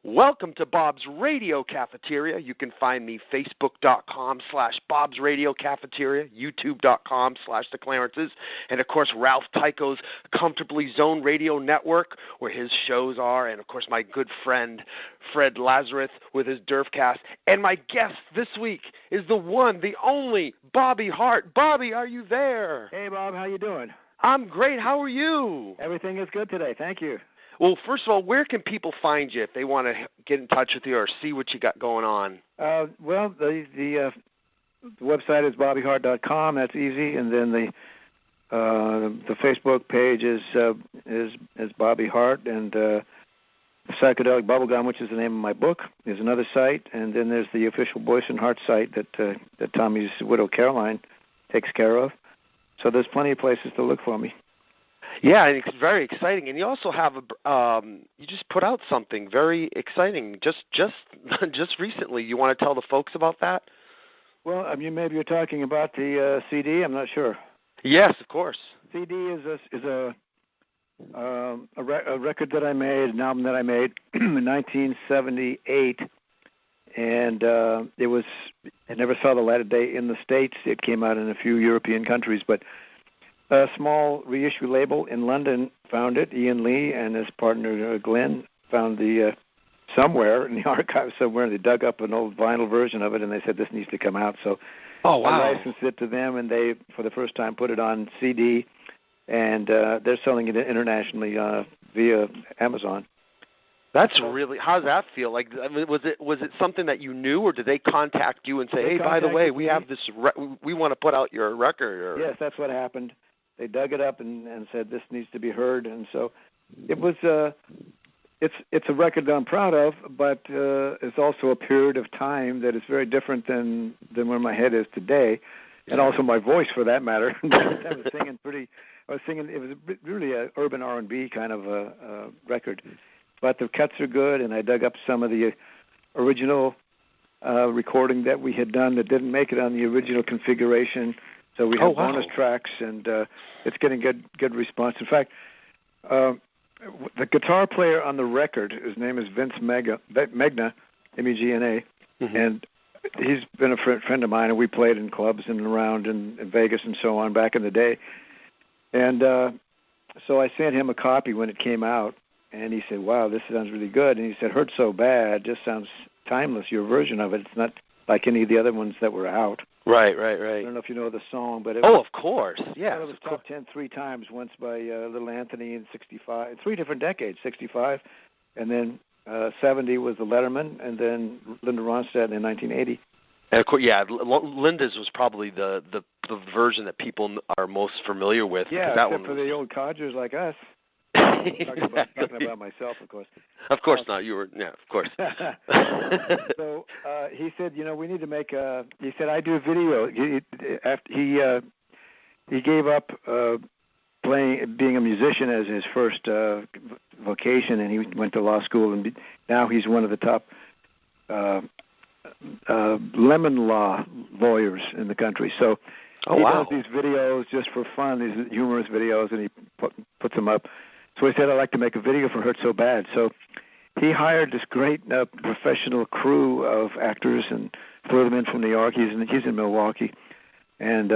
Welcome to Bob's Radio Cafeteria. You can find me facebook.com/Bob's Radio Cafeteria, youtube.com/The Clarences, and of course Ralph Tycho's Comfortably Zone Radio Network, where his shows are, and of course my good friend Fred Lazarus with his Durfcast. And my guest this week is the one, the only Bobby Hart. Bobby, are you there? Hey, Bob, how you doing? I'm great. How are you? Everything is good today. Thank you. Well, first of all, where can people find you if they want to get in touch with you or see what you got going on? Well, the website is bobbyhart.com. That's easy, and then the Facebook page is Bobby Hart, and Psychedelic Bubblegum, which is the name of my book, is another site, and then there's the official Boyce Hart site that Tommy's widow Caroline takes care of. So there's plenty of places to look for me. Yeah, and it's very exciting. And you also have you just put out something very exciting just recently. You want to tell the folks about that? Well, maybe you're talking about the CD. I'm not sure. Yes, of course. CD is a record that I made, an album that I made in 1978, and it never saw the light of day in the States. It came out in a few European countries, but a small reissue label in London found it. Ian Lee and his partner Glenn found the somewhere in the archives somewhere. They dug up an old vinyl version of it, and they said this needs to come out. So I licensed it to them, and they, for the first time, put it on CD, and they're selling it internationally via Amazon. That's really. How does that feel? Like, was it something that you knew, or did they contact you and say, "Hey, by the way, we have this. We want to put out your record"? Or? Yes, that's what happened. They dug it up and said this needs to be heard, and so it was. It's a record that I'm proud of, but it's also a period of time that is very different than where my head is today, and also my voice, for that matter. I was singing. It was really an urban R&B kind of a record, but the cuts are good, and I dug up some of the original recording that we had done that didn't make it on the original configuration. So we have bonus tracks, and it's getting good response. In fact, the guitar player on the record, his name is Vince Megna, M-E-G-N-A, and he's been a friend of mine, and we played in clubs and around in Vegas and so on back in the day. And so I sent him a copy when it came out, and he said, "Wow, this sounds really good." And he said, "Hurt So Bad just sounds timeless, your version of it. It's not like any of the other ones that were out." Right. I don't know if you know the song, but of course, yeah. It was top 10 three times, once by Little Anthony in 65, 3 different decades, 65, and then 70 was the Letterman, and then Linda Ronstadt in 1980. And of course, Linda's was probably the version that people are most familiar with. Yeah, that except one for the old codgers like us. Talking about myself, of course. Of course not. You were, of course. So he said, we need to make a. He said, I do video. He gave up being a musician as his first vocation, and he went to law school, and now he's one of the top lemon law lawyers in the country. So he does these videos just for fun, these humorous videos, and he puts them up. So he said, I'd like to make a video for Hurt So Bad. So he hired this great professional crew of actors and flew them in from New York. He's in Milwaukee, and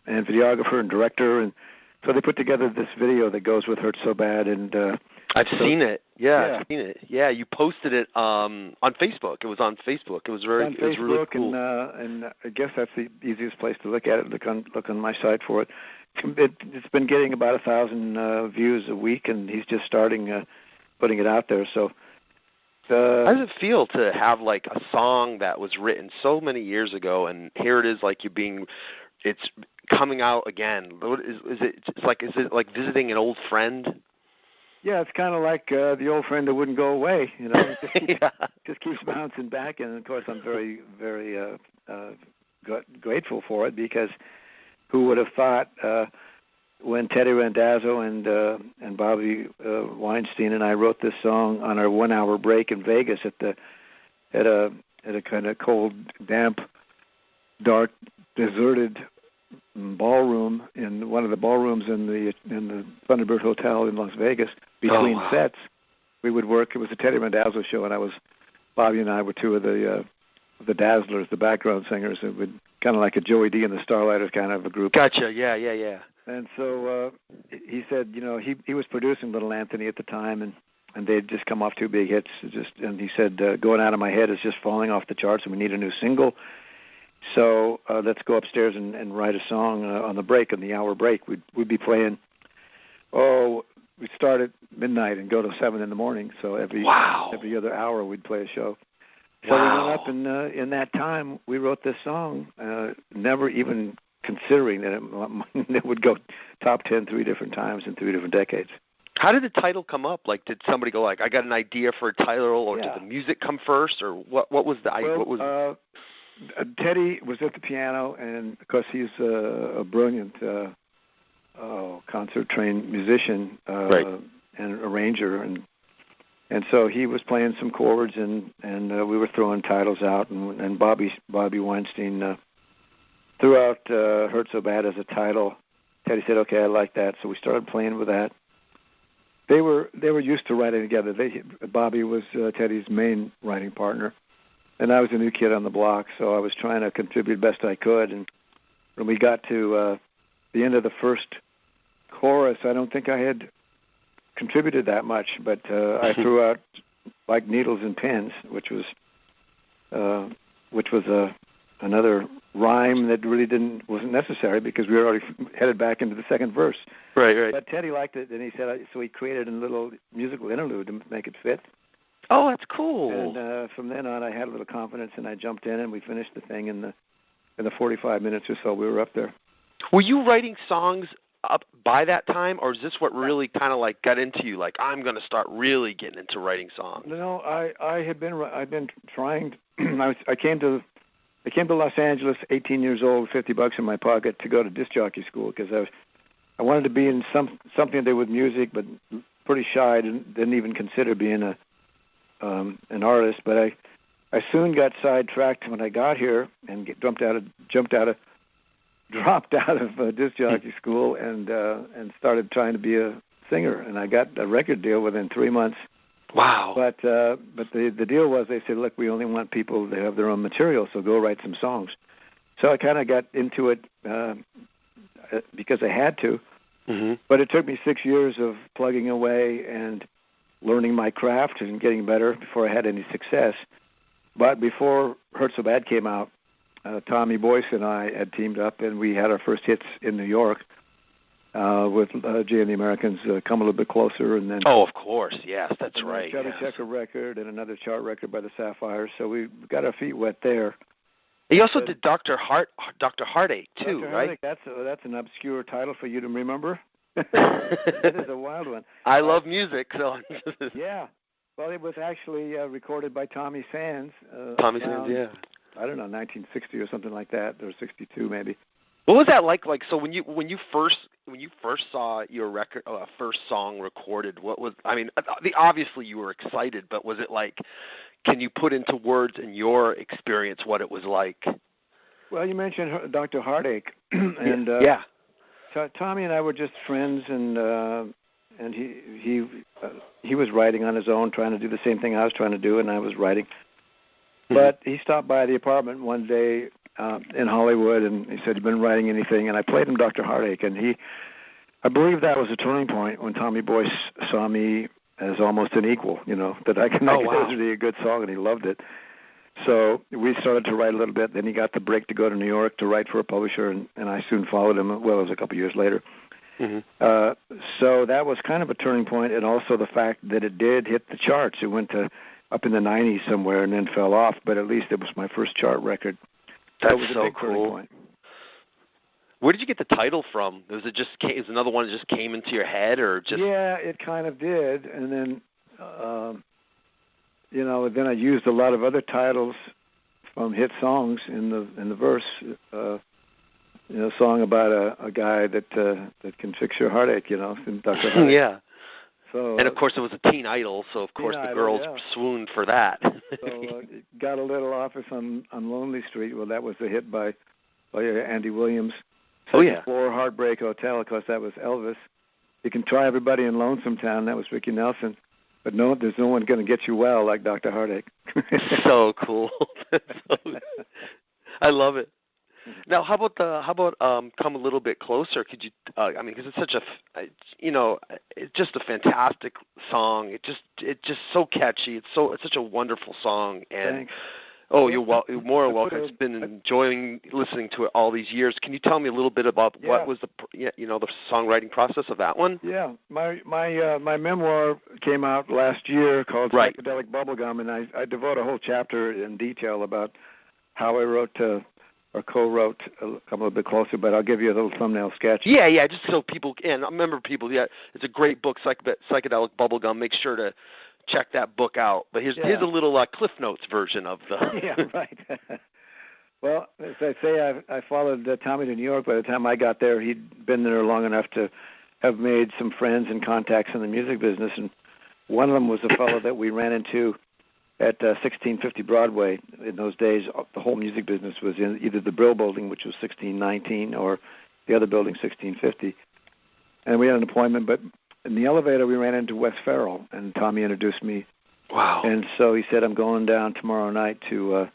videographer and director. And so they put together this video that goes with Hurt So Bad. And I've seen it. Yeah, I've seen it. Yeah, you posted it on Facebook. It was on Facebook. It was really cool. And I guess that's the easiest place to look at it. Look on my site for it. It's been getting about 1,000 views a week, and he's just starting putting it out there. So, how does it feel to have like a song that was written so many years ago, and here it is, like it's coming out again? Is it like visiting an old friend? Yeah, it's kind of like the old friend that wouldn't go away. It just keeps bouncing back, and of course I'm very, very grateful for it, because who would have thought when Teddy Randazzo and Bobby Weinstein and I wrote this song on our 1-hour break in Vegas at a kind of cold, damp, dark, deserted ballroom in one of the ballrooms in the Thunderbird Hotel in Las Vegas between sets. we would work. It was a Teddy Randazzo show, and Bobby and I were two of the Dazzlers, the background singers. It would kind of like a Joey D and the Starlighters kind of a group. Gotcha. Yeah. And so he said, he was producing Little Anthony at the time, and they'd just come off 2 big hits. And he said, Going Out of My Head is just falling off the charts, and we need a new single. So let's go upstairs and write a song on the break, on the hour break. We'd be playing, we'd start at midnight and go to 7 in the morning. So every other hour we'd play a show. So we went up, and in that time we wrote this song, never even considering that it would go top 10 3 different times in 3 different decades. How did the title come up? Like, did somebody go like, I got an idea for a title, or did the music come first, or what was the idea? Well, Teddy was at the piano, and because he's a brilliant concert-trained musician and arranger, and so he was playing some chords, and we were throwing titles out, and Bobby Weinstein threw out "Hurt So Bad" as a title. Teddy said, "Okay, I like that," so we started playing with that. They were used to writing together. Bobby was Teddy's main writing partner, and I was a new kid on the block, so I was trying to contribute best I could. And when we got to the end of the first chorus, I don't think I had contributed that much, but I threw out like needles and pins, which was another rhyme that really wasn't necessary because we were already headed back into the second verse. Right. But Teddy liked it, and he said, so he created a little musical interlude to make it fit. Oh, that's cool. And from then on, I had a little confidence, and I jumped in, and we finished the thing in the 45 minutes or so we were up there. Were you writing songs up by that time, or is this what really kind of like got into you? Like, I'm going to start really getting into writing songs. No, I've been trying. I came to Los Angeles, 18 years old, $50 in my pocket to go to disc jockey school because I wanted to be in something to do with music, but pretty shy. Didn't even consider being an artist. But I soon got sidetracked when I got here and dropped out of disc jockey school and started trying to be a singer. And I got a record deal within 3 months. Wow. But the deal was they said, look, we only want people to have their own material, so go write some songs. So I kind of got into it because I had to. Mm-hmm. But it took me 6 years of plugging away and learning my craft and getting better before I had any success. But before Hurt So Bad came out, Tommy Boyce and I had teamed up, and we had our first hits in New York with Jay and the Americans, Come a Little Bit Closer. And then of course. Yes, that's right. Chubby Checker record and another chart record by the Sapphires. So we got our feet wet there. He also did Dr. Heartache, too, Dr. right? Heartache, that's an obscure title for you to remember. That is a wild one. I love music, so. Yeah. Well, it was actually recorded by Tommy Sands. Tommy Sands, yeah. I don't know, 1960 or something like that, or 62 maybe. What was that like? Like, so when you first saw your record, first song recorded, what was? I mean, obviously you were excited, but was it like? Can you put into words in your experience what it was like? Well, you mentioned Dr. Heartache, and yeah. Tommy and I were just friends, and he was writing on his own, trying to do the same thing I was trying to do, and I was writing. But he stopped by the apartment one day in Hollywood, and he said, "You've been writing anything?" And I played him Dr. Heartache, and I believe that was a turning point when Tommy Boyce saw me as almost an equal, that I could make it a good song, and he loved it. So we started to write a little bit. Then he got the break to go to New York to write for a publisher, and I soon followed him. Well, it was a couple years later. Mm-hmm. So that was kind of a turning point, and also the fact that it did hit the charts. It went to up in the 90s somewhere and then fell off, but at least it was my first chart record. That's was a so big cool. Point. Where did you get the title from? Was it is another one that just came into your head, or just? Yeah, it kind of did, and then then I used a lot of other titles from hit songs in the verse. A song about a guy that can fix your heartache. Dr. Heartache. Yeah. So, and of course, it was a teen idol, so of course the girls swooned for that. So got a little office on Lonely Street. Well, that was a hit by Andy Williams. Second Floor, Heartbreak Hotel. Of course, that was Elvis. You Can Try Everybody in Lonesome Town. That was Ricky Nelson. but no, there's no one going to get you well like Dr. Heartache. So cool. I love it. Now, how about Come a Little Bit Closer? Could you? I mean, because it's such it's just a fantastic song. It's just so catchy. It's such a wonderful song. And Thanks. oh, you're more welcome. I've been enjoying listening to it all these years. Can you tell me a little bit about what was the songwriting process of that one? Yeah, my memoir came out last year called Psychedelic Bubblegum, and I devote a whole chapter in detail about how I wrote or co-wrote Come a Little Bit Closer, but I'll give you a little thumbnail sketch. Yeah, just so people, and I remember people, it's a great book, Psychedelic Bubblegum. Make sure to check that book out. But here's a little Cliff Notes version of the... Yeah, right. Well, as I say, I followed Tommy to New York. By the time I got there, he'd been there long enough to have made some friends and contacts in the music business, and one of them was a fellow that we ran into at 1650 Broadway. In those days, the whole music business was in either the Brill Building, which was 1619, or the other building, 1650. And we had an appointment, but in the elevator we ran into Wes Farrell, and Tommy introduced me. Wow. And so he said, I'm going down tomorrow night to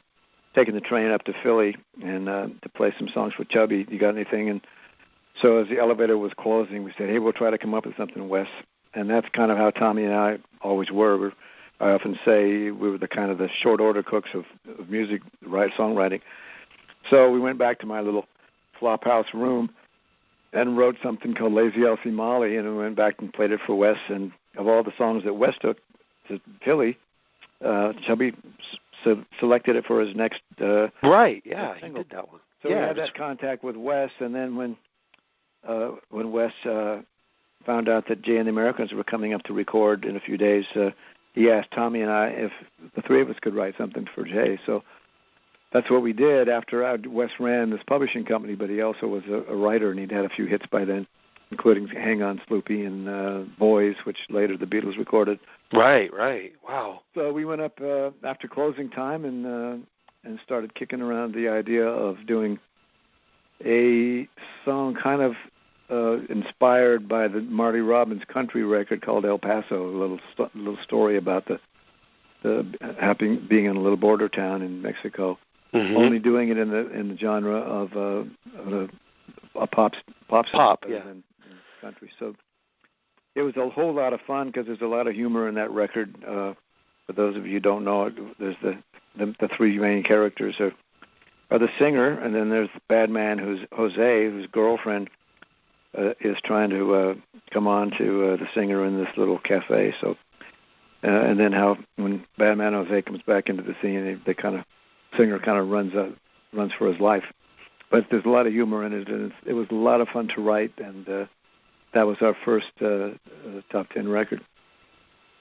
taking the train up to Philly and to play some songs for Chubby. You got anything? And so as the elevator was closing, we said, hey, we'll try to come up with something, Wes. And that's kind of how Tommy and I always were. I often say we were the kind of the short order cooks of music, songwriting. So we went back to my little flop house room and wrote something called Lazy Elsie Molly, and we went back and played it for Wes. And of all the songs that Wes took to Philly, Chubby selected it for his next he single. did that one. So we had that contact with Wes, and then when Wes found out that Jay and the Americans were coming up to record in a few days, he asked Tommy and I if the three of us could write something for Jay. So that's what we did. After Wes ran this publishing company, but he also was a writer, and he'd had a few hits by then, including Hang On Sloopy and Boys, which later the Beatles recorded. Right. Wow. So we went up after closing time and started kicking around the idea of doing a song kind of inspired by the Marty Robbins country record called El Paso, a little story about the being in a little border town in Mexico, only doing it in the genre of a pop than country. So it was a whole lot of fun because there's a lot of humor in that record. For those of you who don't know it, there's the three main characters are the singer, and then there's the bad man who's Jose, whose girlfriend is trying to come on to the singer in this little cafe. So, and then how when Badman Jose comes back into the scene, singer kind of runs for his life. But there's a lot of humor in it, and it was a lot of fun to write, and that was our first top 10 record.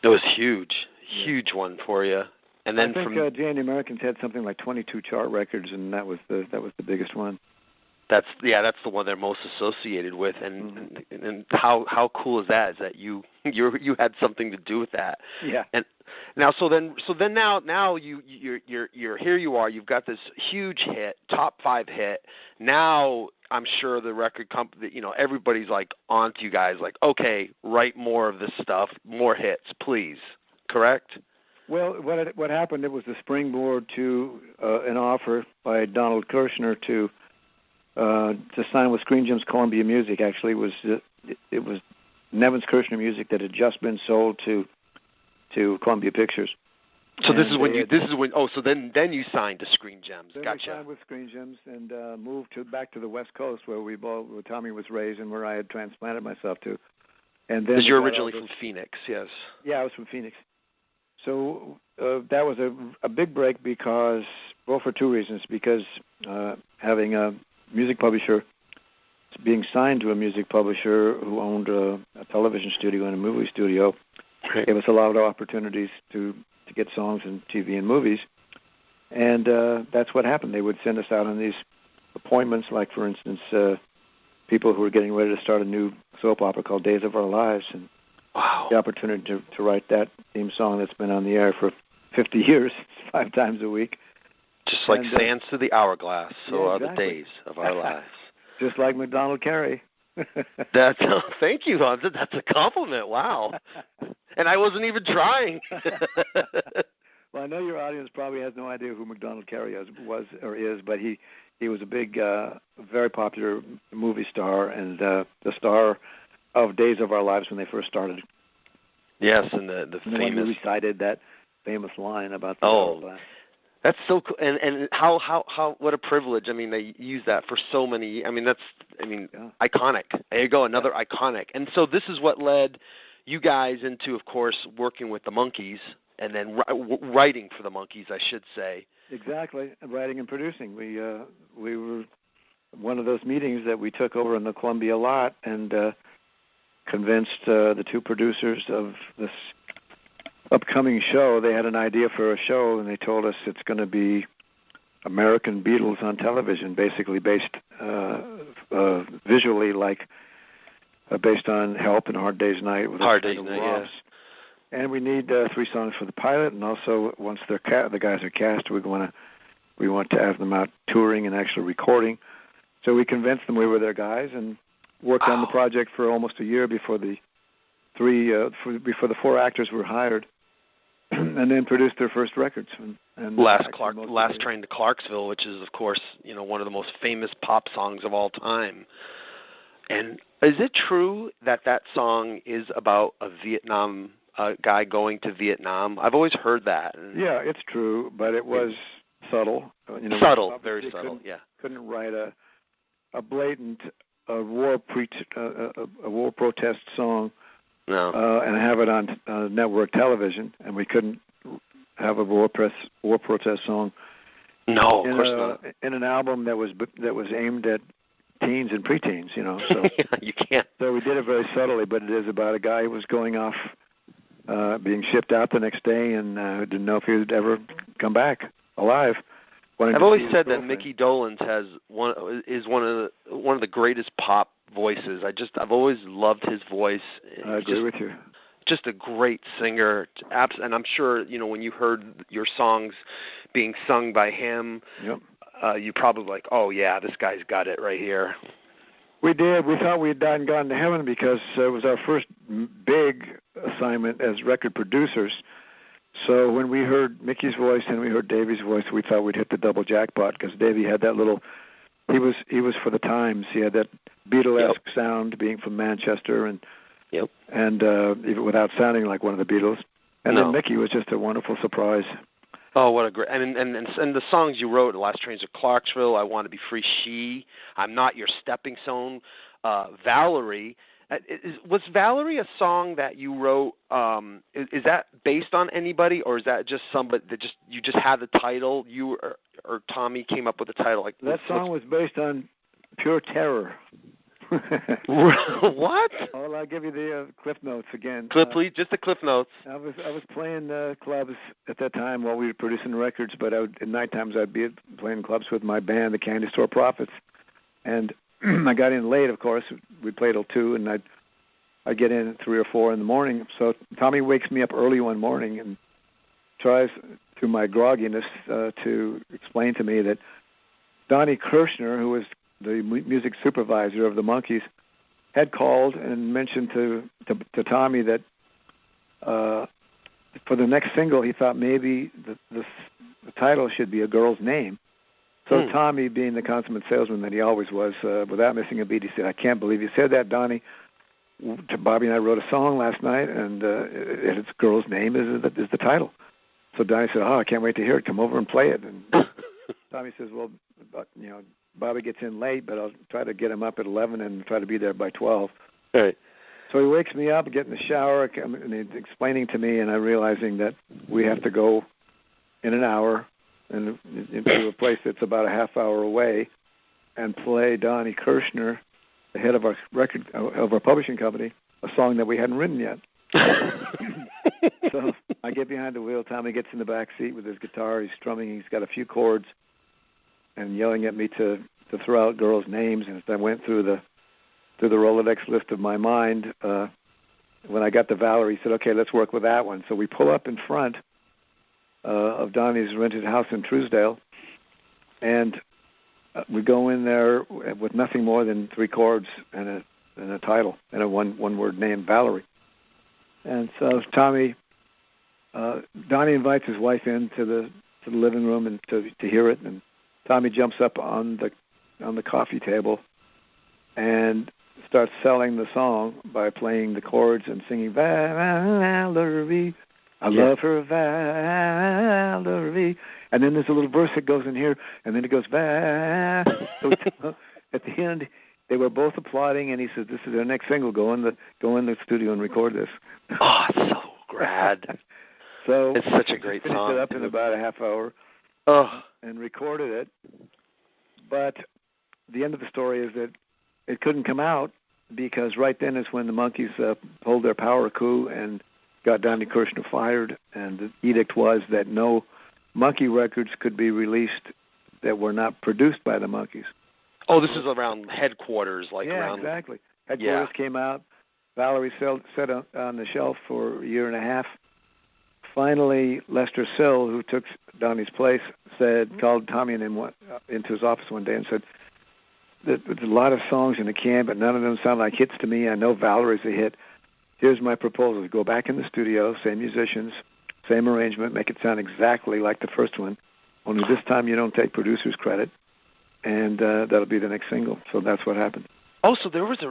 It was huge one for you. And then I think Jay and the Americans had something like 22 chart records, and that was the biggest one. That's the one they're most associated with, and how cool is that? Is that you had something to do with that? Yeah. And now now you're here. You are. You've got this huge hit, top 5 hit. Now I'm sure the record company, everybody's like onto you guys, like, okay, write more of this stuff, more hits, please. Correct? Well, what happened? It was the springboard to an offer by Donald Kirshner to sign with Screen Gems Columbia Music. Actually, it was Nevins Kirshner Music that had just been sold to Columbia Pictures. So then you signed to Screen Gems. Then Gotcha. I signed with Screen Gems and moved back to the West Coast where Tommy was raised and where I had transplanted myself to. And then because you're originally from Phoenix, yes. Yeah, I was from Phoenix. So that was a big break for two reasons. Because having a music publisher, being signed to a music publisher who owned a television studio and a movie studio, gave us a lot of opportunities to get songs in TV and movies. And that's what happened. They would send us out on these appointments, like, for instance, people who were getting ready to start a new soap opera called Days of Our Lives, and the opportunity to write that theme song that's been on the air for 50 years, 5 times a week. Just like sands to the hourglass, so are the days of our lives. Just like McDonald Carey. Thank you, Hans. That's a compliment. Wow. and I wasn't even trying. Well, I know your audience probably has no idea who MacDonald Carey was or is, but he was a big, very popular movie star and the star of Days of Our Lives when they first started. Yes, and the famous... one who recited that famous line about the That's so cool, and how what a privilege. I mean, they use that for so many. I mean, iconic. There you go, another iconic. And so this is what led you guys into, of course, working with the Monkies, and then writing for the Monkies, I should say. Exactly, writing and producing. We were one of those meetings that we took over in the Columbia lot and convinced the two producers of this upcoming show. They had an idea for a show, and they told us it's going to be American Beatles on television, basically based visually based on Help and Hard Day's Night. With Hard Day's Night, yes. And we need 3 songs for the pilot, and also once the guys are cast, we want to have them out touring and actually recording. So we convinced them we were their guys and worked on the project for almost a year before the 4 actors were hired. And then produced their first records. And Last Train to Clarksville, which is, of course, one of the most famous pop songs of all time. And is it true that song is about a Vietnam guy going to Vietnam? I've always heard that. Yeah, it's true, but it was subtle. Subtle, very subtle. Yeah. Couldn't write a blatant war protest song. No. And have it on network television, and we couldn't have a war protest song. No, of course not. In an album that was aimed at teens and preteens, So you can't. So we did it very subtly, but it is about a guy who was going off, being shipped out the next day, and didn't know if he would ever come back alive. I've always said that Mickey Dolenz is one of the greatest pop voices. I've always loved his voice. I agree with you. Just a great singer, and I'm sure when you heard your songs being sung by him, yep. You probably like, oh yeah, this guy's got it right here. We did. We thought we had died and gone to heaven because it was our first big assignment as record producers. So when we heard Mickey's voice and we heard Davey's voice, we thought we'd hit the double jackpot because Davey had that little. He was for the times. He had that Beatlesque sound, being from Manchester, and even without sounding like one of the Beatles. And then Mickey was just a wonderful surprise. Oh, what a great! And the songs you wrote, "Last Train to Clarksville," "I Want to Be Free," "She," "I'm Not Your Stepping Stone," "Valerie." Was Valerie a song that you wrote? Is that based on anybody, or is that just somebody that you just had the title? You or Tommy came up with the title? That song was based on pure terror. What? Well, I'll give you the Cliff Notes again. Please, just the Cliff Notes. I was playing clubs at that time while we were producing records, but at night times I'd be playing clubs with my band, the Candy Store Prophets, and I got in late, of course. We played till 2, and I'd get in at 3 or 4 in the morning. So Tommy wakes me up early one morning and tries, through my grogginess, to explain to me that Donnie Kirshner, who was the music supervisor of the Monkies, had called and mentioned to Tommy that for the next single, he thought maybe the title should be A Girl's Name. So Tommy, being the consummate salesman that he always was, without missing a beat, he said, "I can't believe you said that, Donnie. Bobby and I wrote a song last night, and its Girl's Name is the title." So Donnie said, "Oh, I can't wait to hear it. Come over and play it." And Tommy says, "Well, Bobby gets in late, but I'll try to get him up at 11 and try to be there by 12." Right. So he wakes me up, get in the shower, and he's explaining to me, and I'm realizing that we have to go in an hour and into a place that's about a half hour away and play Donnie Kirshner, the head of our publishing company, a song that we hadn't written yet. So I get behind the wheel. Tommy gets in the back seat with his guitar. He's strumming. He's got a few chords and yelling at me to throw out girls' names. And as I went through the Rolodex list of my mind, when I got to Valerie, he said, "Okay, let's work with that one." So we pull up in front of Donnie's rented house in Truesdale, and we go in there with nothing more than 3 chords and a title and a one-word name, Valerie. And so Donnie invites his wife into the living room and to hear it, and Tommy jumps up on the coffee table and starts selling the song by playing the chords and singing Valerie, I love her Valerie, and then there's a little verse that goes in here, and then it goes Val. So at the end, they were both applauding, and he said, "This is their next single. Go in the studio and record this." Oh, it's so rad. So it's such a great song. Finished it up in about a half hour. And recorded it. But the end of the story is that it couldn't come out because right then is when the Monkees pulled their power coup and got Donnie Kirshner fired, and the edict was that no Monkey records could be released that were not produced by the Monkees. Oh, this is around Headquarters, Exactly. Headquarters came out. Valerie sat on the shelf for a year and a half. Finally, Lester Sill, who took Donnie's place, called Tommy and him into his office one day and said, "There's a lot of songs in the can, but none of them sound like hits to me. I know Valerie's a hit. Here's my proposal. Go back in the studio, same musicians, same arrangement, make it sound exactly like the first one, only this time you don't take producer's credit, and that'll be the next single." So that's what happened. Oh, so there was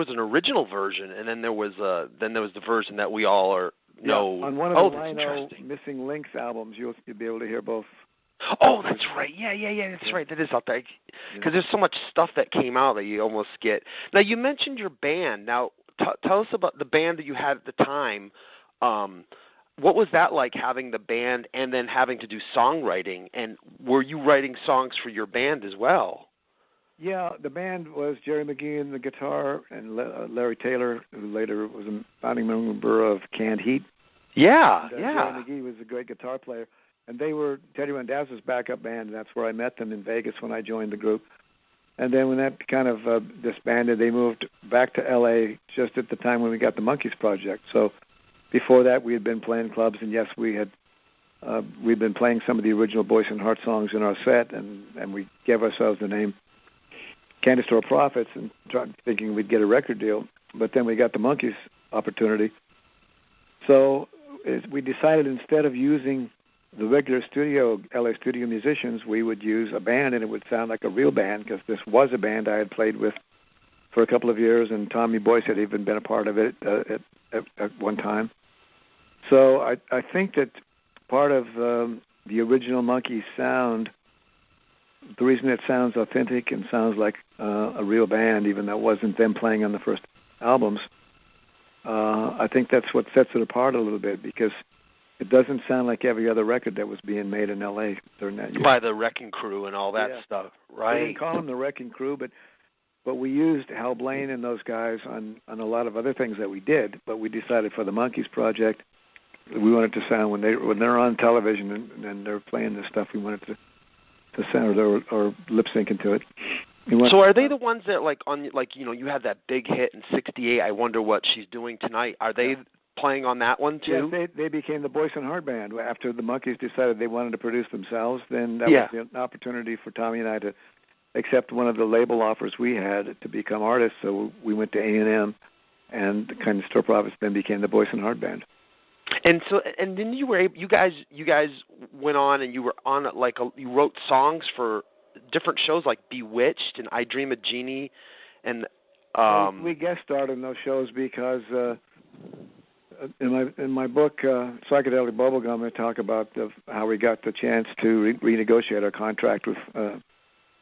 an original version, and then there was the version that we all are know. On one of the Lino Missing Links albums, you'll be able to hear both. Oh, that's right. Yeah, that's right. That is out there. Because there's so much stuff that came out that you almost get. Now, you mentioned your band. Now, tell us about the band that you had at the time. What was that like, having the band and then having to do songwriting? And were you writing songs for your band as well? Yeah, the band was Jerry McGee on the guitar and Larry Taylor, who later was a founding member of Canned Heat. Yeah. Jerry McGee was a great guitar player. And they were Teddy Randazzo's backup band, and that's where I met them in Vegas when I joined the group. And then when that kind of disbanded, they moved back to L.A. just at the time when we got the Monkees project. So before that, we had been playing clubs, and yes, we'd been playing some of the original Boyce Hart songs in our set, and we gave ourselves the name Candy Store Prophets and thinking we'd get a record deal. But then we got the Monkees opportunity. So we decided instead of using the regular LA studio musicians, we would use a band, and it would sound like a real band, because this was a band I had played with for a couple of years, and Tommy Boyce had even been a part of it at one time. So I think that part of the original Monkees sound, the reason it sounds authentic and sounds like a real band, even though it wasn't them playing on the first albums, I think that's what sets it apart a little bit, because it doesn't sound like every other record that was being made in L.A. during that year. By the Wrecking Crew and all that stuff, right? We didn't call them the Wrecking Crew, but we used Hal Blaine and those guys on a lot of other things that we did. But we decided for the Monkees project, we wanted to sound when they're on television and they're playing this stuff, we wanted to sound or lip sync into it. So are they the ones that you had that big hit in '68? I Wonder What She's Doing Tonight. Are they playing on that one too? Yes, they became the Boyce Hart band after the Monkees decided they wanted to produce themselves. Then that was an opportunity for Tommy and I to accept one of the label offers we had to become artists. So we went to A&M, and the Kind of Store Prophets then became the Boyce Hart band. And then you guys went on and you were on you wrote songs for different shows like Bewitched and I Dream of Jeannie, and we guest starred in those shows because. In my book, Psychedelic Bubblegum, I talk about how we got the chance to renegotiate our contract with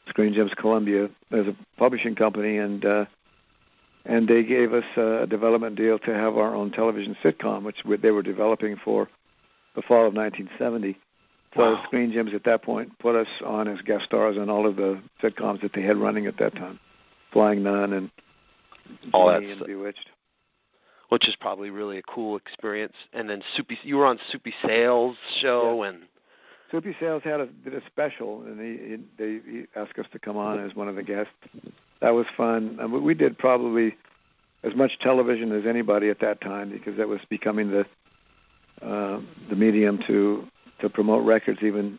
Screen Gems Columbia as a publishing company, and they gave us a development deal to have our own television sitcom, which they were developing for the fall of 1970. So Screen Gems at that point put us on as guest stars on all of the sitcoms that they had running at that time, Flying Nun and Jenny and Bewitched. Which is probably really a cool experience. And then you were on Soupy Sales show, and Soupy Sales did a special, and he asked us to come on as one of the guests. That was fun. We did probably as much television as anybody at that time, because that was becoming the medium to promote records, even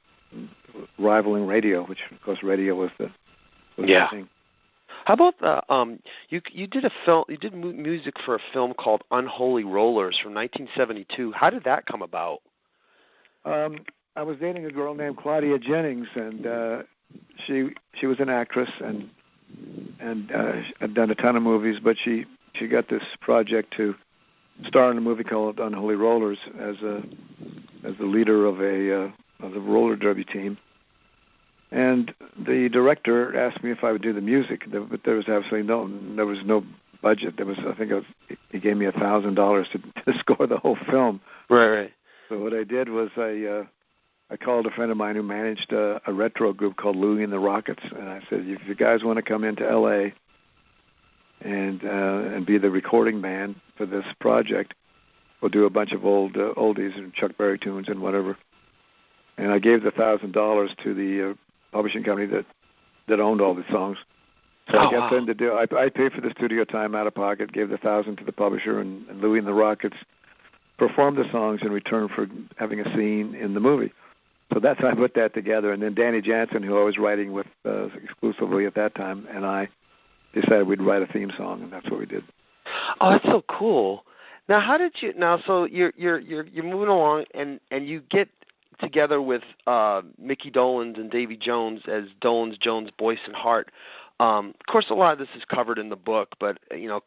rivaling radio, which of course radio was the thing. How about you did a film? You did music for a film called Unholy Rollers from 1972. How did that come about? I was dating a girl named Claudia Jennings, and she was an actress and had done a ton of movies, but she got this project to star in a movie called Unholy Rollers as the leader of a roller derby team. And the director asked me if I would do the music, but there was absolutely no budget. He gave me $1,000 to score the whole film. Right. So what I did was I called a friend of mine who managed a retro group called Louie and the Rockets, and I said, if you guys want to come into L.A. and be the recording band for this project, we'll do a bunch of oldies and Chuck Berry tunes and whatever. And I gave the $1,000 to the publishing company that owned all the songs. So I got them to do. I paid for the studio time out of pocket, gave the $1,000 to the publisher, and Louie and the Rockets performed the songs in return for having a scene in the movie. So that's how I put that together. And then Danny Jansen, who I was writing with exclusively at that time, and I decided we'd write a theme song, and that's what we did. Oh, that's so cool. Now, how did you? Now, so you're moving along, and you get together with Mickey Dolenz and Davy Jones as Dolenz, Jones, Boyce, and Hart. Of course, a lot of this is covered in the book, but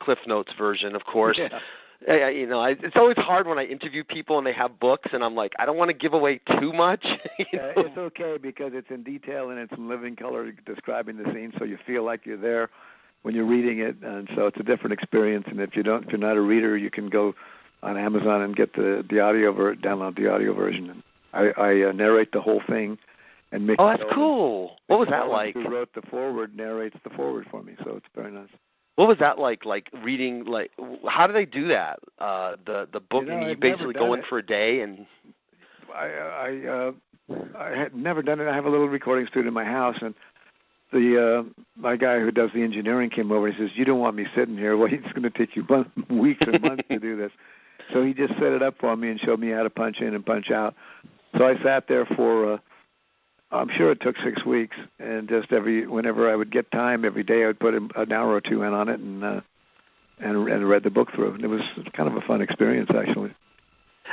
Cliff Notes version, of course. Yeah. It's always hard when I interview people and they have books, and I'm like, I don't want to give away too much. It's okay because it's in detail and it's in living color describing the scene, so you feel like you're there when you're reading it, and so it's a different experience. And if you're not a reader, you can go on Amazon and get the audio download the audio version. And I narrate the whole thing. And Mickey that's cool. What was that like? Who wrote the foreword narrates the foreword for me, so it's very nice. What was that like reading, how do they do that? The book, you basically go in for a day and... I had never done it. I have a little recording studio in my house, and my guy who does the engineering came over and he says, you don't want me sitting here. Well, it's going to take you weeks and months to do this. So he just set it up for me and showed me how to punch in and punch out. So I sat there for... I'm sure it took 6 weeks, and just whenever I would get time, every day I would put an hour or two in on it and read the book through. And it was kind of a fun experience, actually.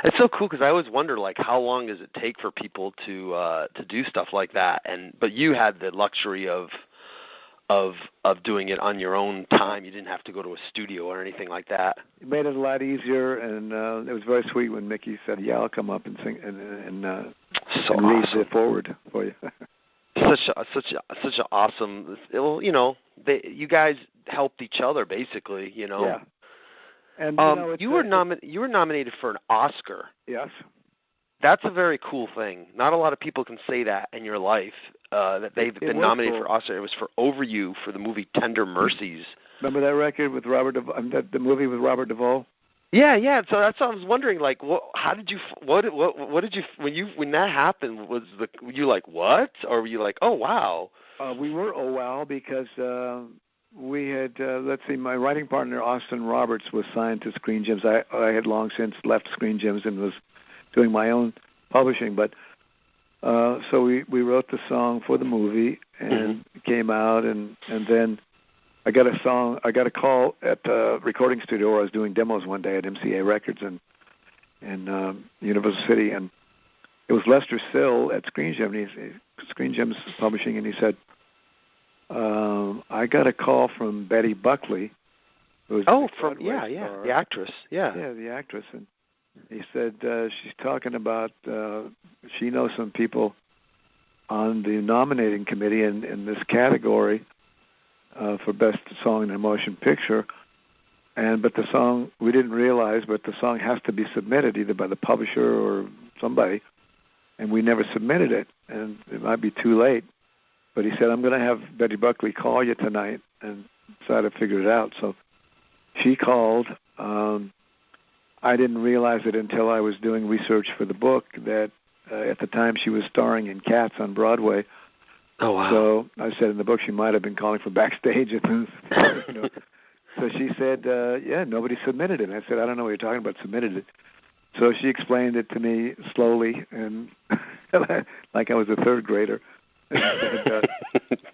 It's so cool because I always wonder, how long does it take for people to do stuff like that? But you had the luxury of doing it on your own time. You didn't have to go to a studio or anything like that. It made it a lot easier, and it was very sweet when Mickey said, "Yeah, I'll come up and sing and read the forward for you." such an awesome. Well, you guys helped each other basically. Yeah. And you were nominated for an Oscar. Yes. That's a very cool thing. Not a lot of people can say that in your life, that they've been nominated for Oscar. It was for Over You for the movie Tender Mercies. Remember that record with Robert Duvall, the movie with Robert Duvall? Yeah. So that's what I was wondering. How did you? What did you? When that happened, were you like what? Or were you like, oh wow? We were oh wow because we had my writing partner Austin Roberts was signed to Screen Gems. I had long since left Screen Gems and was doing my own publishing, but so we wrote the song for the movie and it came out, and then I got a call at the recording studio where I was doing demos one day at MCA Records in Universal City, and it was Lester Sill at Screen Gems Publishing, and he said, I got a call from Betty Buckley. The actress. Yeah, the actress, and he said she's talking about she knows some people on the nominating committee in this category for Best Song in a Motion Picture. But the song, we didn't realize, but the song has to be submitted either by the publisher or somebody, and we never submitted it, and it might be too late. But he said, I'm going to have Betty Buckley call you tonight and try to figure it out. So she called. I didn't realize it until I was doing research for the book that at the time she was starring in Cats on Broadway. Oh, wow. So I said in the book she might have been calling for backstage. So she said, nobody submitted it. And I said, I don't know what you're talking about, submitted it. So she explained it to me slowly and like I was a third grader. And,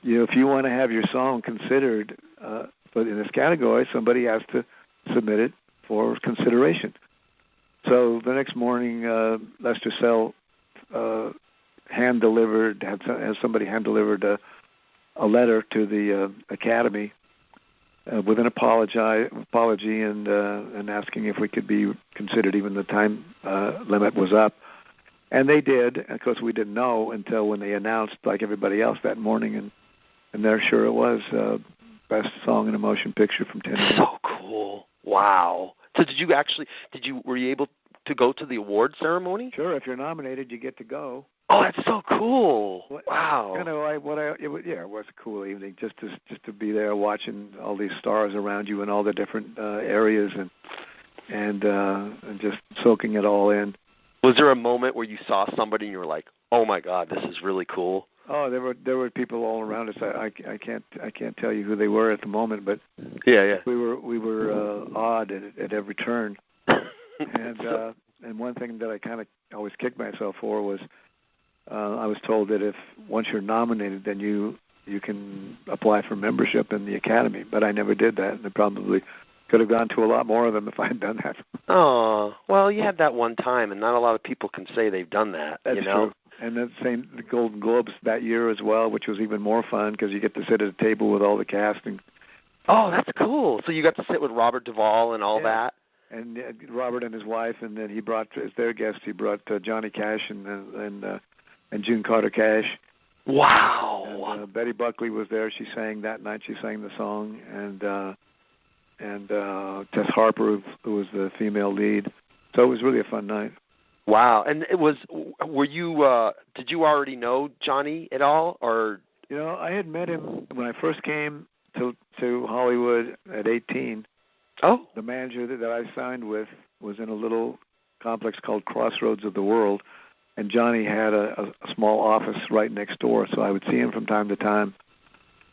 if you want to have your song considered, but in this category, somebody has to submit it for consideration. So the next morning, Lester Sell had somebody hand-delivered a letter to the Academy with an apology and asking if we could be considered, even the time limit was up. And they did. Of course, we didn't know until when they announced, like everybody else, that morning, and there sure it was, best song in a motion picture from 10 years. So cool. Wow. So were you able to go to the award ceremony? Sure. If you're nominated, you get to go. Oh, that's so cool! Wow. It was a cool evening just to be there watching all these stars around you in all the different areas and just soaking it all in. Was there a moment where you saw somebody and you were like, "Oh my God, this is really cool"? Oh, there were people all around us. I can't tell you who they were at the moment, but yeah. We were awed at every turn. And one thing that I kind of always kicked myself for was I was told that if once you're nominated, then you can apply for membership in the Academy. But I never did that, and I probably could have gone to a lot more of them if I had done that. Oh, well, you had that one time, and not a lot of people can say they've done that. That's true. And the Golden Globes that year as well, which was even more fun because you get to sit at a table with all the casting. Oh, that's cool. So you got to sit with Robert Duvall and all that? And Robert and his wife, and then he brought, as their guest, he brought Johnny Cash and June Carter Cash. Wow. And, Betty Buckley was there. She sang that night. She sang the song. And Tess Harper, who was the female lead. So it was really a fun night. Wow. And did you already know Johnny at all? Or I had met him when I first came to Hollywood at 18. Oh. The manager that I signed with was in a little complex called Crossroads of the World, and Johnny had a small office right next door, so I would see him from time to time.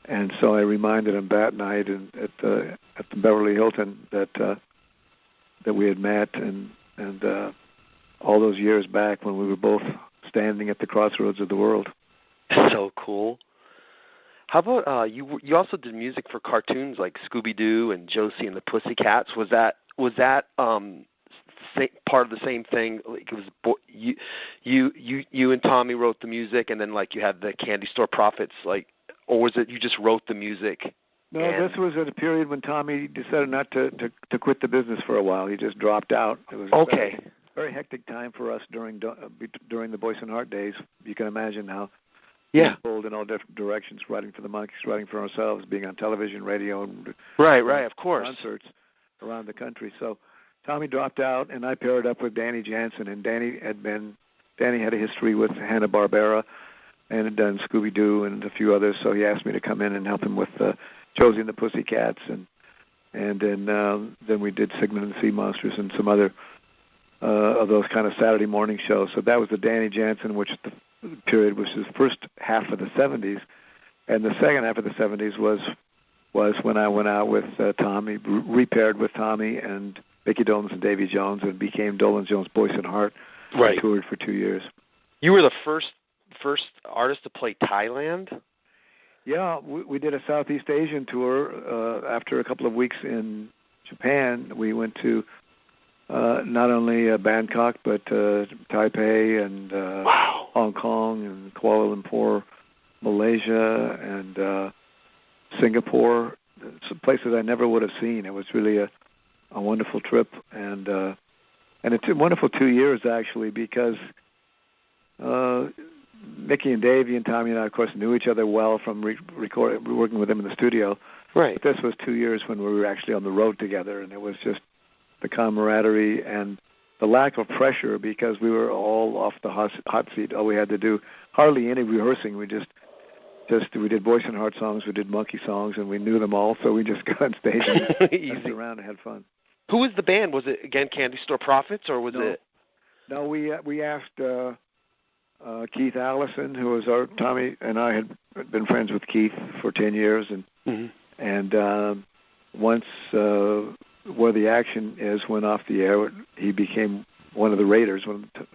And so I reminded him that night at the Beverly Hilton that we had met, and all those years back when we were both standing at the crossroads of the world. So cool. How about you also did music for cartoons like Scooby-Doo and Josie and the Pussycats. Was that part of the same thing? Like it was you and Tommy wrote the music, and then like you had the Candy Store Prophets, like, or was it you just wrote the music? No, this was at a period when Tommy decided not to quit the business for a while. He just dropped out. It was okay. Very hectic time for us during the Boyce Hart days. You can imagine how. Yeah. Pulled in all different directions, writing for the Monkies, writing for ourselves, being on television, radio, and right, of course, concerts around the country. So Tommy dropped out, and I paired up with Danny Jansen, and Danny had a history with Hanna-Barbera and had done Scooby-Doo and a few others. So he asked me to come in and help him with Josie and the Pussycats, and then we did Sigmund and the Sea Monsters and some other of those kind of Saturday morning shows. So that was the Danny Jansen, which the period was the first half of the 70s, and the second half of the 70s was when I went out with Tommy, repaired with Tommy and Mickey Dolenz and Davy Jones, and became Dolenz Jones, Boyce Hart. Right. Toured for 2 years. You were the first artist to play Thailand? Yeah, we did a Southeast Asian tour. After a couple of weeks in Japan, we went to not only Bangkok, but Taipei and Hong Kong and Kuala Lumpur, Malaysia, and Singapore. Some places I never would have seen. It was really a wonderful trip, and it's a wonderful 2 years actually, because Mickey and Davey and Tommy and I, of course, knew each other well from working with them in the studio. Right. But this was 2 years when we were actually on the road together, and it was just the camaraderie and the lack of pressure, because we were all off the hot seat. All we had to do, hardly any rehearsing. We did Boyce Hart songs, we did Monkey songs, and we knew them all, so we just got on stage and danced around and had fun. Who was the band? Was it, again, Candy Store Prophets, or was it? No, we asked Keith Allison, who was Tommy and I had been friends with Keith for 10 years, and once Where the Action Is went off the air, he became one of the Raiders,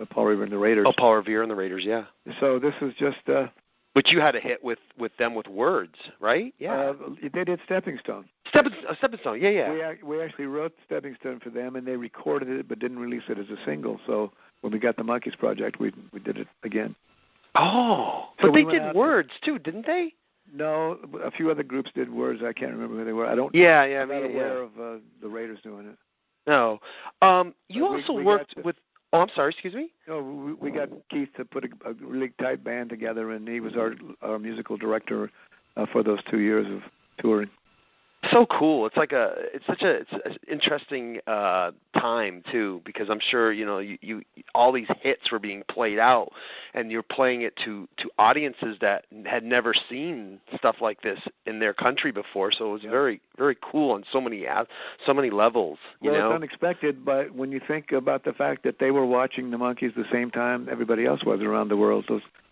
Paul Revere and the Raiders. Oh, Paul Revere and the Raiders, yeah. So this was just But you had a hit with them with words, right? Yeah. They did Stepping Stone. Stepping Stone, yeah. We actually wrote Stepping Stone for them, and they recorded it but didn't release it as a single. So when we got the Monkees project, we did it again. Oh, so but they did words too, didn't they? No, a few other groups did words. I can't remember who they were. I'm not aware of the Raiders doing it. No. You also worked with... Oh, I'm sorry, excuse me? No, we got Keith to put a really tight band together, and he was our musical director for those 2 years of touring. So cool. It's such an interesting time too, because I'm sure you all these hits were being played out, and you're playing it to audiences that had never seen stuff like this in their country before. So it was very, very cool on so many levels. Well, it's unexpected, but when you think about the fact that they were watching the Monkees the same time everybody else was around the world,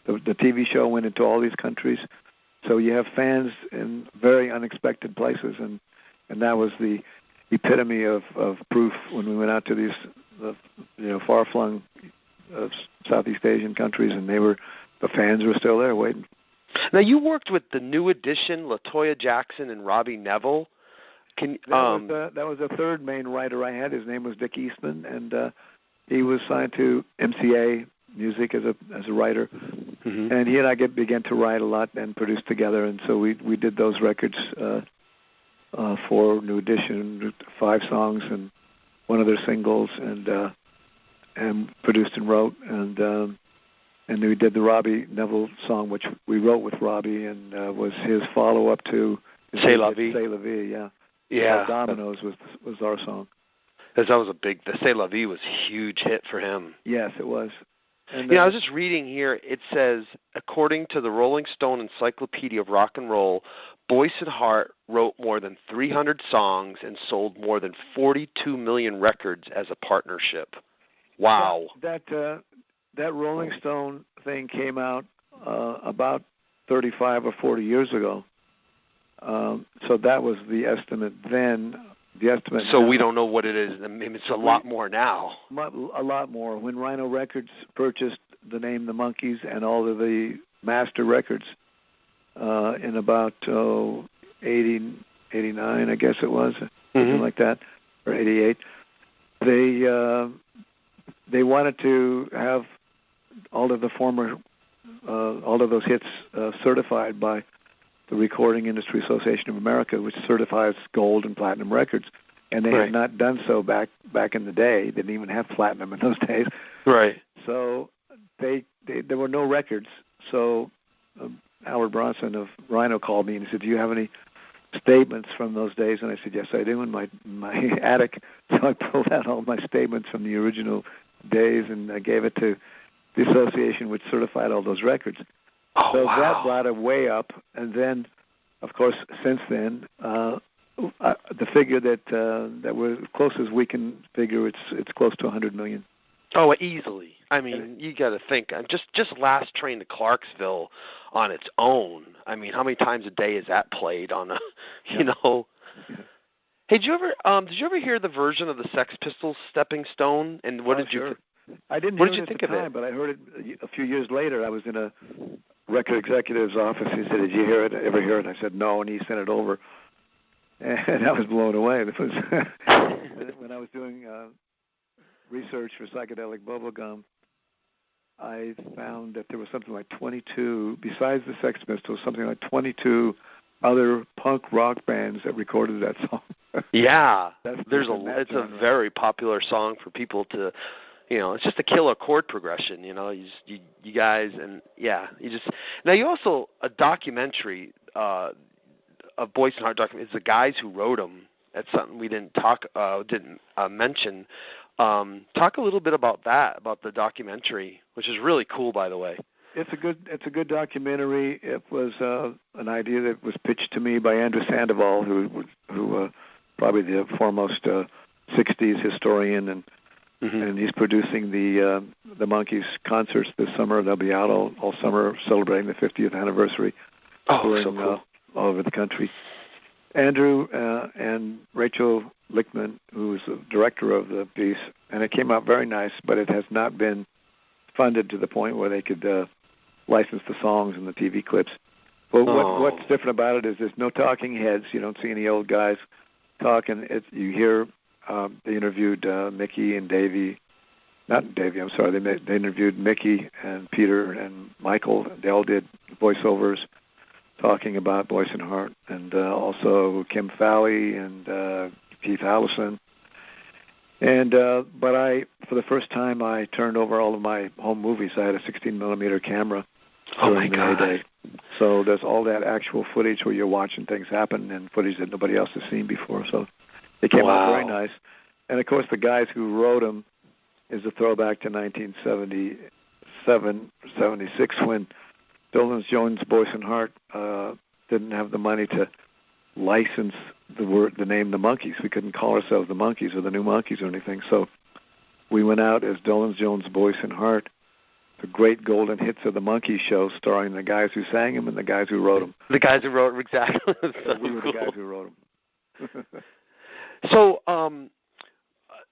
the TV show went into all these countries. So you have fans in very unexpected places, and that was the epitome of proof when we went out to these far-flung Southeast Asian countries, and the fans were still there waiting. Now you worked with the New Edition, LaToya Jackson, and Robbie Neville. That was the third main writer I had. His name was Dick Eastman, and he was signed to MCA Music as a writer. Mm-hmm. And he and I began to write a lot and produce together, and so we did those records for New Edition, 5 songs and one of their singles, and produced and wrote, and we did the Robbie Neville song, which we wrote with Robbie, and was his follow-up to C'est La Vie. C'est La Vie, yeah. Dominoes was our song. That was the C'est La Vie was a huge hit for him. Yes, it was. And, I was just reading here. It says, according to the Rolling Stone Encyclopedia of Rock and Roll, Boyce Hart wrote more than 300 songs and sold more than 42 million records as a partnership. Wow. That Rolling Stone thing came out about 35 or 40 years ago. So that was the estimate then. So we don't know what it is. I mean, it's a lot more now. A lot more. When Rhino Records purchased the name The Monkees and all of the master records in about 80, 89, I guess it was, something like that, or 88, they wanted to have all of those hits certified by the Recording Industry Association of America, which certifies gold and platinum records, and they had not done so back in the day. They didn't even have platinum in those days. Right. So there were no records. So Howard Bronson of Rhino called me and he said, "Do you have any statements from those days?" And I said, "Yes, I do, in my attic." So I pulled out all my statements from the original days, and I gave it to the association which certified all those records. Oh, so wow. That brought it way up, and then, of course, since then, the figure that we're as close as we can figure, it's close to 100 million. Oh, easily. I mean, you got to think. Just Last Train to Clarksville on its own. I mean, how many times a day is that played on a, Yeah. Hey, did you ever hear the version of the Sex Pistols' "Stepping Stone"? And what did you? I didn't what hear did you it think at the of time, it? but I heard it a few years later. I was in a record executive's office. He said, "Did you ever hear it?" I said, "No," and he sent it over. And I was blown away. This was when I was doing research for psychedelic bubblegum. I found that there was something like 22, besides the Sex Pistols, something like 22 other punk rock bands that recorded that song. Yeah, it's a very popular song for people to. It's just a killer chord progression, you guys, and now you also, a documentary, a Boyce and Hart documentary, it's the guys who wrote them. That's something we didn't mention. Talk a little bit about that, about the documentary, which is really cool, by the way. It's a good documentary. It was an idea that was pitched to me by Andrew Sandoval, who probably the foremost 60s historian, and he's producing the Monkees concerts this summer. They'll be out all summer celebrating the 50th anniversary. Oh, so cool. All over the country. Andrew and Rachel Lichtman, who is the director of the piece, and it came out very nice, but it has not been funded to the point where they could license the songs and the TV clips. But what's different about it is there's no talking heads. You don't see any old guys talking. You hear they interviewed Mickey and Davey. Not Davey, I'm sorry. They interviewed Mickey and Peter and Michael. They all did voiceovers talking about Boyce and Hart, and also Kim Fowley and Keith Allison. And but for the first time, I turned over all of my home movies. I had a 16mm camera during the heyday. So there's all that actual footage where you're watching things happen and footage that nobody else has seen before. So it came out very nice. And, of course, the guys who wrote them is a throwback to 1977, 76, when Dolan Jones, Boyce and Hart didn't have the money to license the name the Monkees. We couldn't call ourselves the Monkees or the New Monkees or anything. So we went out as Dolan Jones, Boyce and Hart, the great golden hits of the Monkees show, starring the guys who sang them and the guys who wrote them. The guys who wrote them, exactly. So we were the guys who wrote them. So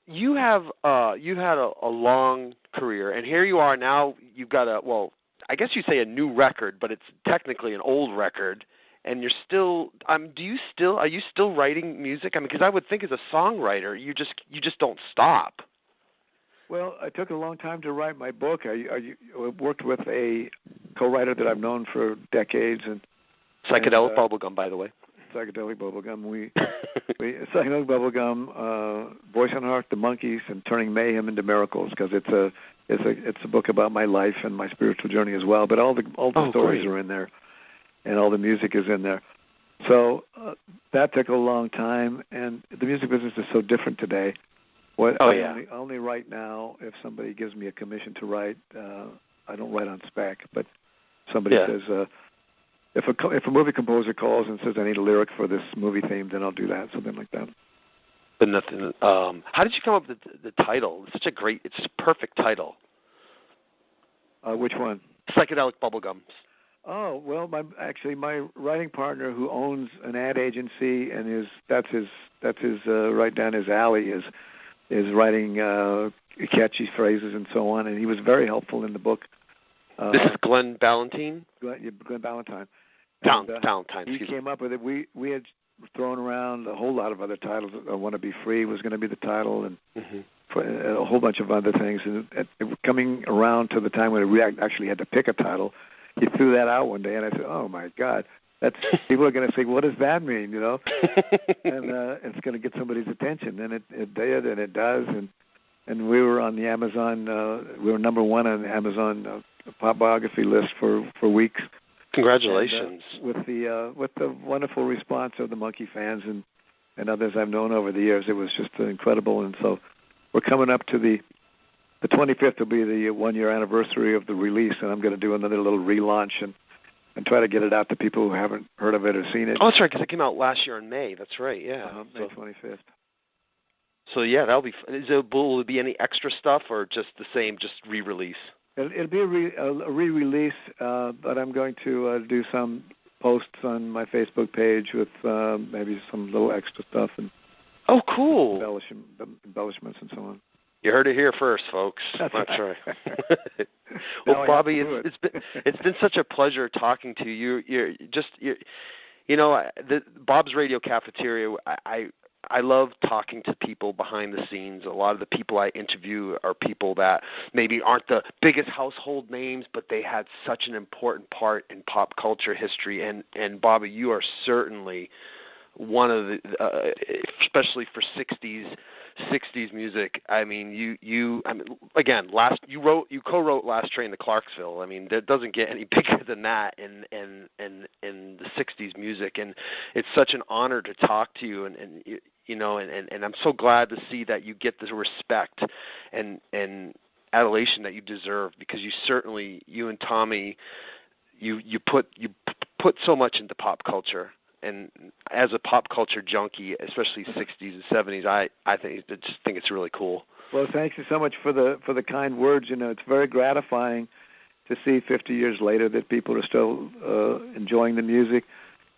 you had a long career, and here you are now. You've got I guess you say a new record, but it's technically an old record. And you're still. Are you still writing music? I mean, because I would think as a songwriter, you just don't stop. Well, it took a long time to write my book. I worked with a co-writer that I've known for decades, and Psychedelic Bubblegum, by the way. Psychedelic Bubblegum. Psychedelic Bubblegum, Boyce and Hart, the Monkees, and Turning Mayhem into Miracles, because it's a book about my life and my spiritual journey as well. But all the stories are in there, and all the music is in there. So that took a long time, and the music business is so different today. I only write now if somebody gives me a commission to write. I don't write on spec, but somebody says, if a movie composer calls and says I need a lyric for this movie theme, then I'll do that, something like that. But nothing. How did you come up with the title? It's it's a perfect title. Which one? Psychedelic Bubblegums. Oh, well, my writing partner, who owns an ad agency and that's his right down his alley, is writing catchy phrases and so on, and he was very helpful in the book. This is Glenn Ballantine? Glenn Ballantine. Ballantine, he came up with it. We had thrown around a whole lot of other titles. I Want to Be Free was going to be the title, and a whole bunch of other things. And coming around to the time when we actually had to pick a title, he threw that out one day, and I said, "Oh my God, people are going to say, what does that mean?" You know, and it's going to get somebody's attention, and it did, and it does, and we were on the Amazon. We were number one on the Amazon pop biography list for weeks. Congratulations! And, with the wonderful response of the Monkey fans and others I've known over the years, it was just incredible. And so we're coming up to the 25th will be the 1-year anniversary of the release, and I'm going to do another little relaunch and try to get it out to people who haven't heard of it or seen it. Oh, that's right, because it came out last year in May. That's right, yeah. May 25th. So, yeah, that'll be fun. Will there be any extra stuff or just the same, just re-release? It'll be a re-release, but I'm going to do some posts on my Facebook page with maybe some little extra stuff. And cool. Embellishments and so on. You heard it here first, folks. That's right. Well, Bobby, it's been such a pleasure talking to you. The Bob's Radio Cafeteria. I love talking to people behind the scenes. A lot of the people I interview are people that maybe aren't the biggest household names, but they had such an important part in pop culture history. And Bobby, you are certainly one of the, especially for 60s music. I mean, you co-wrote Last Train to Clarksville. I mean, that doesn't get any bigger than that in the 60s music, and it's such an honor to talk to you, and I'm so glad to see that you get the respect and adulation that you deserve, because you and Tommy, you put so much into pop culture. And as a pop culture junkie, especially 60s and 70s, I think it's really cool. Well, thank you so much for the kind words. It's very gratifying to see 50 years later that people are still enjoying the music.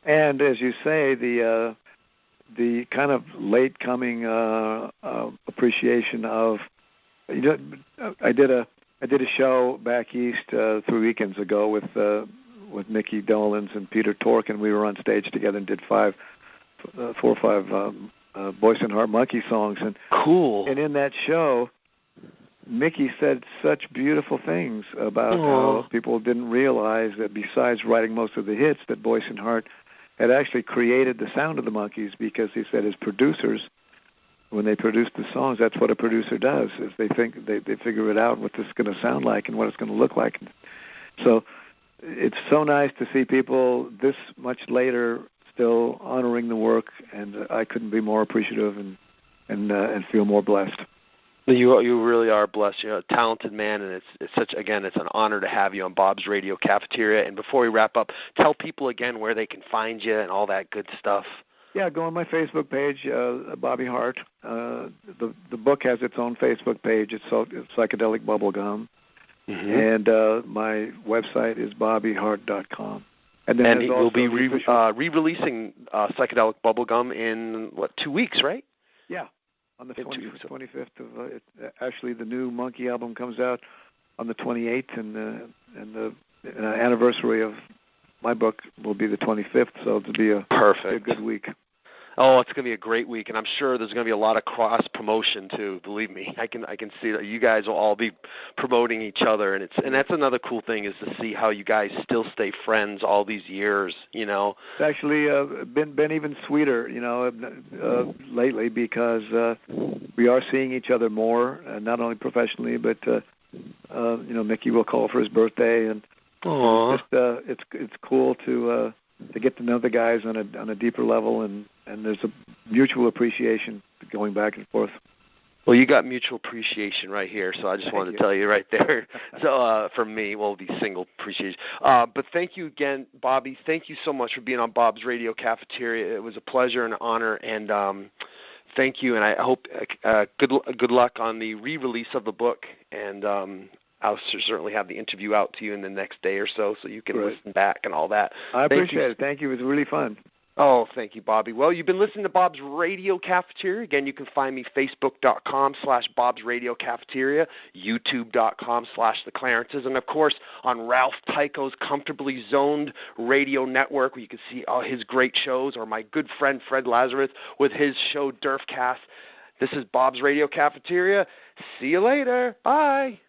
And as you say, the kind of late coming appreciation of, I did a I did a show back east 3 weekends ago with Mickey Dolenz and Peter Tork, and we were on stage together and did 4 or 5 Boyce Hart Monkey songs. And cool. And in that show, Mickey said such beautiful things about how people didn't realize that besides writing most of the hits, that Boyce Hart had actually created the sound of the Monkees, because he said his producers, when they produce the songs, that's what a producer does, is they figure it out what this is going to sound like and what it's going to look like. So it's so nice to see people this much later still honoring the work, and I couldn't be more appreciative and feel more blessed. You really are blessed. You're a talented man, and it's an honor to have you on Bob's Radio Cafeteria. And before we wrap up, tell people again where they can find you and all that good stuff. Yeah, go on my Facebook page, Bobby Hart. The book has its own Facebook page. It's Psychedelic Bubblegum. And my website is bobbyhart.com. And then he will be re-releasing Psychedelic Bubblegum in, 2 weeks, right? Yeah, on the 25th of actually, the new Monkey album comes out on the 28th, and the anniversary of my book will be the 25th, so it'll be a good week. Oh, it's going to be a great week, and I'm sure there's going to be a lot of cross-promotion, too. Believe me, I can see that you guys will all be promoting each other, and that's another cool thing, is to see how you guys still stay friends all these years, you know. It's actually been even sweeter, lately, because we are seeing each other more, not only professionally, but, Mickey will call for his birthday, and it's cool to get to know the guys on a deeper level, and there's a mutual appreciation going back and forth. Well, you got mutual appreciation right here, so I just wanted to tell you right there. So for me, well, it'll be single appreciation. But thank you again, Bobby. Thank you so much for being on Bob's Radio Cafeteria. It was a pleasure and an honor, and thank you. And I hope good luck on the re-release of the book, and I'll certainly have the interview out to you in the next day or so you can listen back and all that. I appreciate it. Thank you. It was really fun. Oh, thank you, Bobby. Well, you've been listening to Bob's Radio Cafeteria. Again, you can find me Facebook.com/Bob's Radio Cafeteria, YouTube.com/The Clarences, and, of course, on Ralph Tycho's Comfortably Zoned Radio Network, where you can see all his great shows, or my good friend Fred Lazarus with his show Durfcast. This is Bob's Radio Cafeteria. See you later. Bye.